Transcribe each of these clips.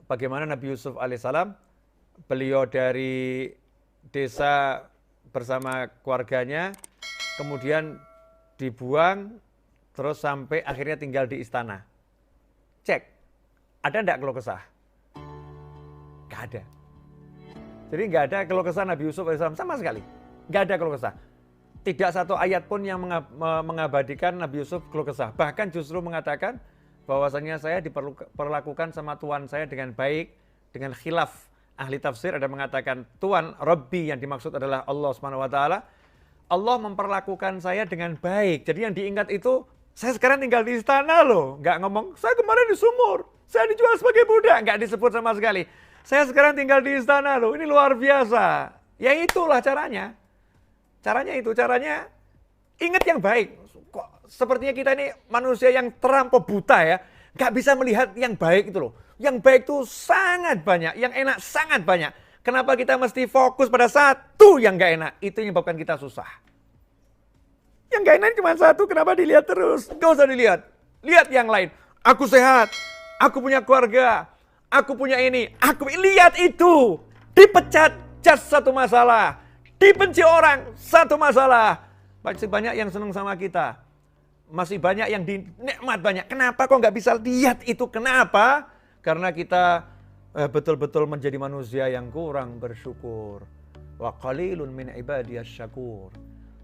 bagaimana Nabi Yusuf alaihissalam, beliau dari desa bersama keluarganya, kemudian dibuang, terus sampai akhirnya tinggal di istana. Cek, ada enggak keluh kesah? Gak ada. Jadi nggak ada keluh kesah Nabi Yusuf alaihissalam sama sekali. Nggak ada keluh kesah. Tidak satu ayat pun yang mengabadikan Nabi Yusuf keluh kesah. Bahkan justru mengatakan bahwasanya saya diperlakukan sama Tuhan saya dengan baik, dengan khilaf. Ahli tafsir ada mengatakan Tuhan Rabbi yang dimaksud adalah Allah Subhanahu wa taala. Allah memperlakukan saya dengan baik. Jadi yang diingat itu saya sekarang tinggal di istana loh. Nggak ngomong saya kemarin di sumur, saya dijual sebagai budak, nggak disebut sama sekali. Saya sekarang tinggal di istana loh. Ini luar biasa. Ya itulah caranya. Caranya ingat yang baik. Kok sepertinya kita ini manusia yang terlampau buta ya. Gak bisa melihat yang baik itu loh. Yang baik itu sangat banyak. Yang enak sangat banyak. Kenapa kita mesti fokus pada satu yang gak enak? Itu yang menyebabkan kita susah. Yang gak enak cuma satu, kenapa dilihat terus? Gak usah dilihat. Lihat yang lain. Aku sehat. Aku punya keluarga. Aku punya ini. Lihat itu. Dipecat, just satu masalah. Dibenci orang, satu masalah. Masih banyak yang senang sama kita. Masih banyak yang dinikmat banyak. Kenapa kok nggak bisa lihat itu? Kenapa? Karena kita betul-betul menjadi manusia yang kurang bersyukur. Wa qalilun min ibadiyas syakur.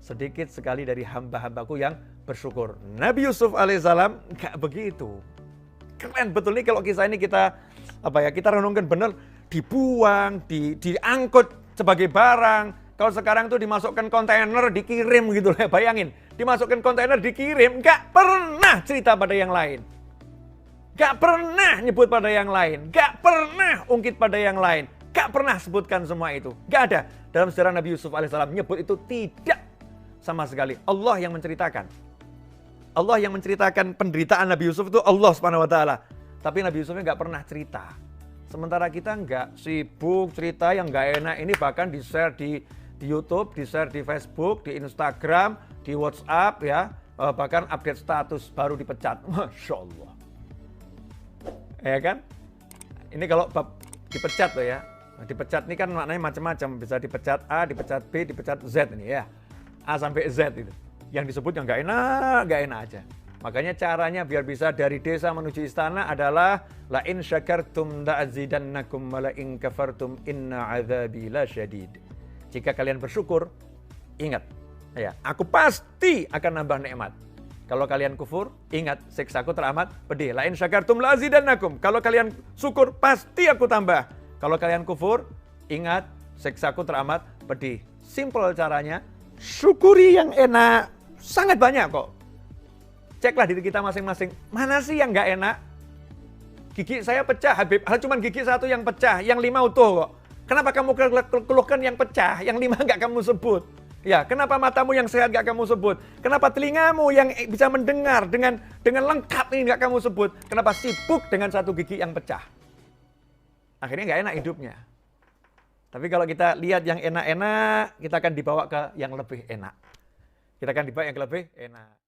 Sedikit sekali dari hamba-hambaku yang bersyukur. Nabi Yusuf alaihissalam nggak begitu. Keren betul nih kalau kisah ini kita renungkan benar. Dibuang, diangkut sebagai barang. Kalau sekarang tuh dimasukkan kontainer, dikirim gitu lah, bayangin. Dimasukkan kontainer, dikirim, gak pernah cerita pada yang lain. Gak pernah nyebut pada yang lain. Gak pernah ungkit pada yang lain. Gak pernah sebutkan semua itu. Gak ada. Dalam sejarah Nabi Yusuf alaihissalam nyebut itu tidak sama sekali. Allah yang menceritakan. Allah yang menceritakan penderitaan Nabi Yusuf itu Allah Subhanahu wa taala. Tapi Nabi Yusufnya gak pernah cerita. Sementara kita nggak sibuk cerita yang nggak enak ini, bahkan di-share di YouTube, di-share di Facebook, di Instagram, di WhatsApp ya, bahkan update status baru dipecat. Masya Allah. Ya kan? Ini kalau dipecat loh ya. Dipecat ini kan maknanya macam-macam. Bisa dipecat A, dipecat B, dipecat Z ini ya. A sampai Z itu. Yang disebut yang nggak enak aja. Makanya caranya biar bisa dari desa menuju istana adalah la in syakartum la'azidannakum wa la in kafartum inna 'adzabi lasyadid. Jika kalian bersyukur, ingat ya, aku pasti akan nambah nikmat. Kalau kalian kufur, ingat siksaku teramat pedih. La in syakartum la'azidannakum. Kalau kalian syukur, pasti aku tambah. Kalau kalian kufur, ingat siksaku teramat pedih. Simple caranya, syukuri yang enak. Sangat banyak kok. Ceklah diri kita masing-masing, mana sih yang nggak enak? Gigi saya pecah, Habib. Cuma gigi satu yang pecah, yang 5 utuh kok. Kenapa kamu keluhkan yang pecah, yang 5 nggak kamu sebut? Ya, kenapa matamu yang sehat nggak kamu sebut? Kenapa telingamu yang bisa mendengar dengan lengkap ini nggak kamu sebut? Kenapa sibuk dengan satu gigi yang pecah? Akhirnya nggak enak hidupnya. Tapi kalau kita lihat yang enak-enak, kita akan dibawa ke yang lebih enak. Kita akan dibawa yang lebih enak.